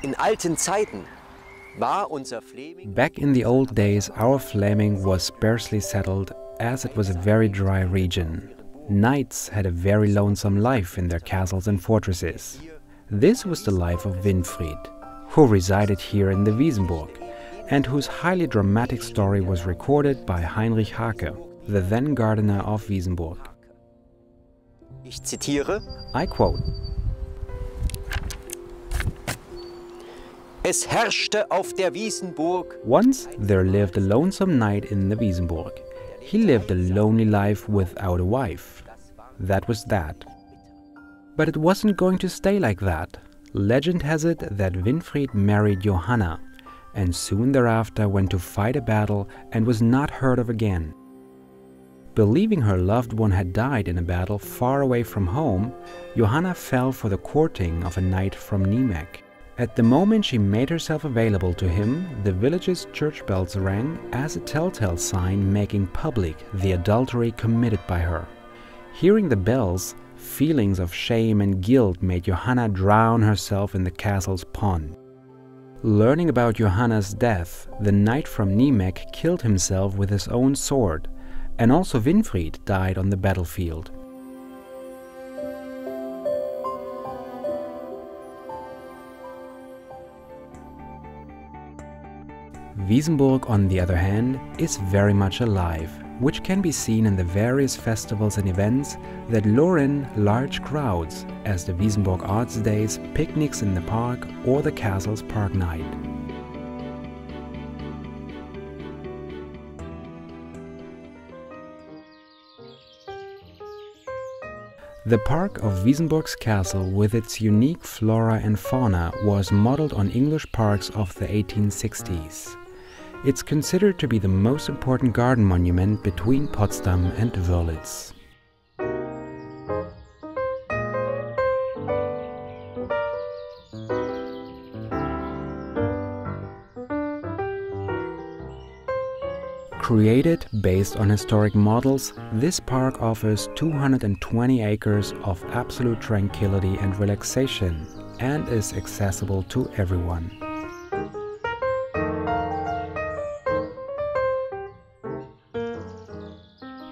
In alten Zeiten war unser Fleming. Back in the old days, our Fleming was sparsely settled, as it was a very dry region. Knights had a very lonesome life in their castles and fortresses. This was the life of Winfried, who resided here in the Wiesenburg, and whose highly dramatic story was recorded by Heinrich Hake, the then gardener of Wiesenburg. Ich zitiere. I quote, Es herrschte auf der Wiesenburg. Once there lived a lonesome knight in the Wiesenburg. He lived a lonely life without a wife. That was that. But it wasn't going to stay like that. Legend has it that Winfried married Johanna, and soon thereafter went to fight a battle and was not heard of again. Believing her loved one had died in a battle far away from home, Johanna fell for the courting of a knight from Niemek. At the moment she made herself available to him, the village's church bells rang as a telltale sign making public the adultery committed by her. Hearing the bells, feelings of shame and guilt made Johanna drown herself in the castle's pond. Learning about Johanna's death, the knight from Niemek killed himself with his own sword, and also Winfried died on the battlefield. Wiesenburg, on the other hand, is very much alive, which can be seen in the various festivals and events that lure in large crowds, as the Wiesenburg Arts Days, picnics in the park, or the castle's park night. The park of Wiesenburg's castle, with its unique flora and fauna, was modeled on English parks of the 1860s. It's considered to be the most important garden monument between Potsdam and Wörlitz. Created based on historic models, this park offers 220 acres of absolute tranquility and relaxation and is accessible to everyone.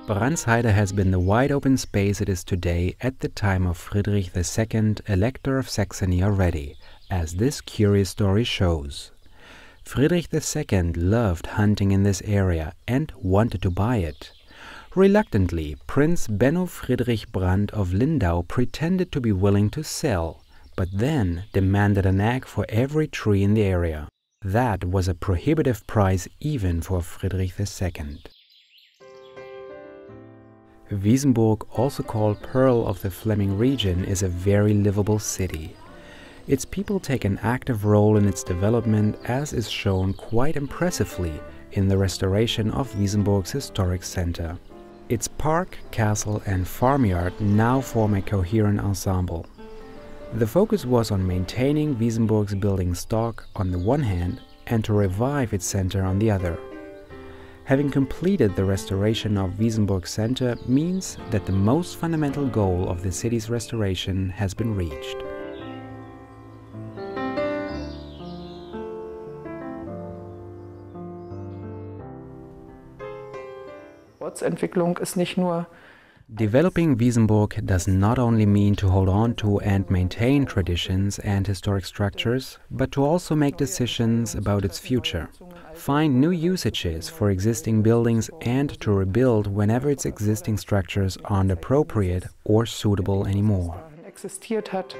Brandsheider has been the wide open space it is today at the time of Friedrich II, Elector of Saxony already, as this curious story shows. Friedrich II loved hunting in this area and wanted to buy it. Reluctantly, Prince Benno Friedrich Brand of Lindau pretended to be willing to sell, but then demanded an egg for every tree in the area. That was a prohibitive price even for Friedrich II. Wiesenburg, also called Pearl of the Fleming region, is a very livable city. Its people take an active role in its development, as is shown quite impressively in the restoration of Wiesenburg's historic center. Its park, castle and farmyard now form a coherent ensemble. The focus was on maintaining Wiesenburg's building stock on the one hand and to revive its center on the other. Having completed the restoration of Wiesenburg Center means that the most fundamental goal of the city's restoration has been reached. Ortsentwicklung ist nicht nur Developing Wiesenburg does not only mean to hold on to and maintain traditions and historic structures, but to also make decisions about its future, find new usages for existing buildings and to rebuild whenever its existing structures aren't appropriate or suitable anymore. existiert hat.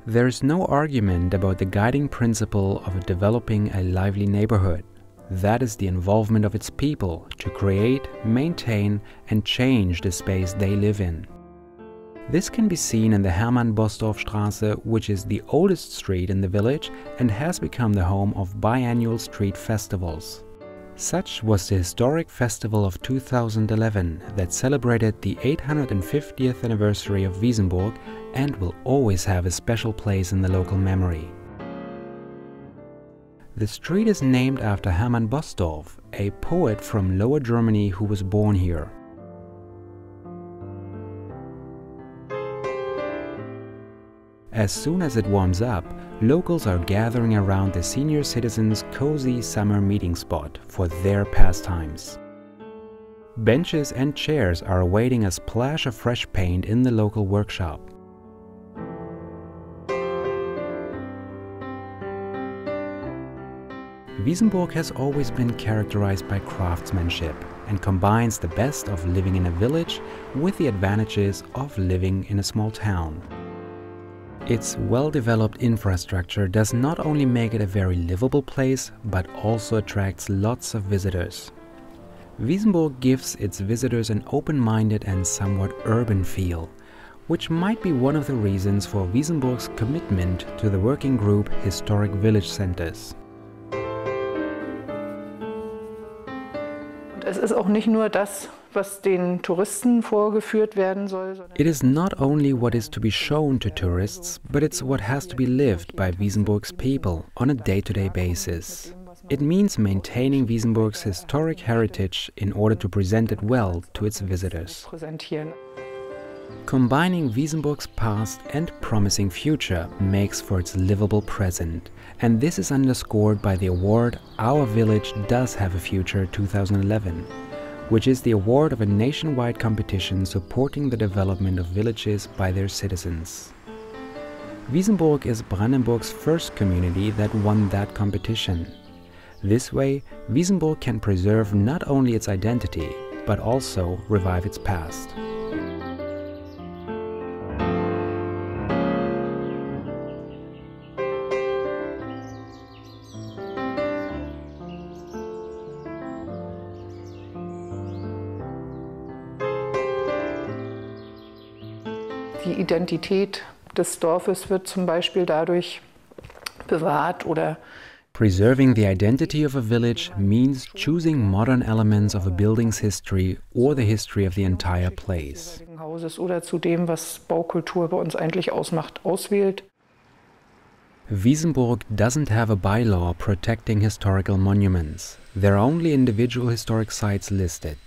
There is no argument about the guiding principle of developing a lively neighborhood. That is the involvement of its people to create, maintain and change the space they live in. This can be seen in the Hermann-Bosdorff-Straße, which is the oldest street in the village and has become the home of biannual street festivals. Such was the historic festival of 2011 that celebrated the 850th anniversary of Wiesenburg and will always have a special place in the local memory. The street is named after Hermann Bosdorff, a poet from Lower Germany who was born here. as soon as it warms up, locals are gathering around the senior citizens' cozy summer meeting spot for their pastimes. Benches and chairs are awaiting a splash of fresh paint in the local workshop. Wiesenburg has always been characterized by craftsmanship and combines the best of living in a village with the advantages of living in a small town. Its well-developed infrastructure does not only make it a very livable place, but also attracts lots of visitors. Wiesenburg gives its visitors an open-minded and somewhat urban feel, which might be one of the reasons for Wiesenburg's commitment to the working group Historic Village Centers. Es ist auch nicht nur das, was den Touristen vorgeführt werden soll. It is not only what is to be shown to tourists, but it's what has to be lived by Wiesenburg's people on a day-to-day basis. It means maintaining Wiesenburg's historic heritage in order to present it well to its visitors. Combining Wiesenburg's past and promising future makes for its livable present, and this is underscored by the award Our Village Does Have a Future 2011, which is the award of a nationwide competition supporting the development of villages by their citizens. Wiesenburg is Brandenburg's first community that won that competition. This way, Wiesenburg can preserve not only its identity, but also revive its past. Die Identität des Dorfes wird zum Beispiel dadurch bewahrt oder Preserving the identity of a village means choosing modern elements of a building's history or the history of the entire place. Oder zu dem, was Baukultur bei uns eigentlich ausmacht, auswählt. Wiesenburg doesn't have a bylaw protecting historical monuments. There are only individual historic sites listed.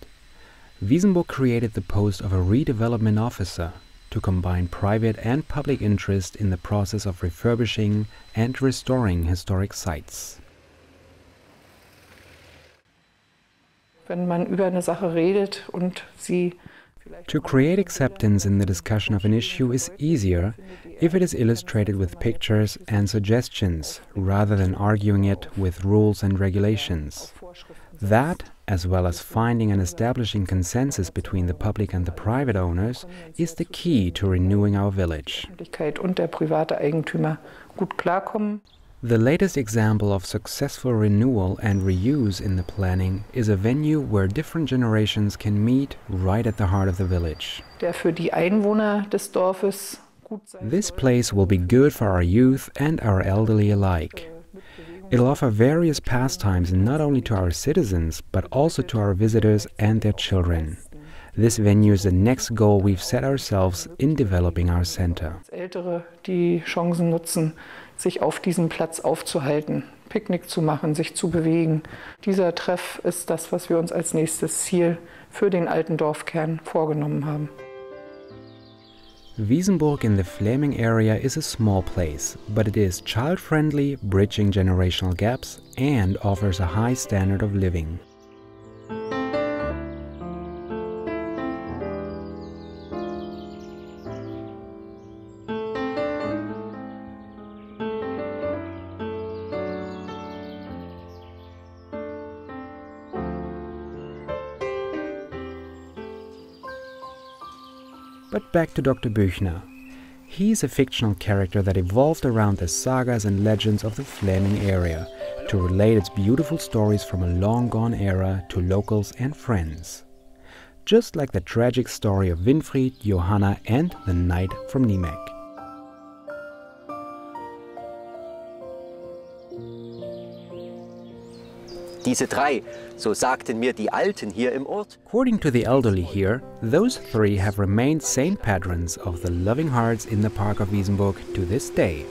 Wiesenburg created the post of a redevelopment officer to combine private and public interest in the process of refurbishing and restoring historic sites. Wenn man über eine Sache redet und sie To create acceptance in the discussion of an issue is easier if it is illustrated with pictures and suggestions, rather than arguing it with rules and regulations. That, as well as finding and establishing consensus between the public and the private owners, is the key to renewing our village. und der private Eigentümer gut klarkommen. The latest example of successful renewal and reuse in the planning is a venue where different generations can meet right at the heart of the village. Der für die Einwohner des Dorfes gut sein This place will be good for our youth and our elderly alike. It'll offer various pastimes not only to our citizens, but also to our visitors and their children. This venue is the next goal we've set ourselves in developing our center. Ältere die Chancen nutzen, sich auf diesem Platz aufzuhalten, Picknick zu machen, sich zu bewegen. Dieser Treff ist das, was wir uns als nächstes Ziel für den alten Dorfkern vorgenommen haben. Wiesenburg in the Fleming area is a small place, but it is child-friendly, bridging generational gaps, and offers a high standard of living. But back to Dr. Büchner. He's a fictional character that evolved around the sagas and legends of the Fleming area to relate its beautiful stories from a long-gone era to locals and friends. Just like the tragic story of Winfried, Johanna and the Knight from Niemek. Diese drei, so sagten mir die Alten hier im Ort. According to the elderly here, those three have remained saint patrons of the loving hearts in the park of Wiesenburg to this day.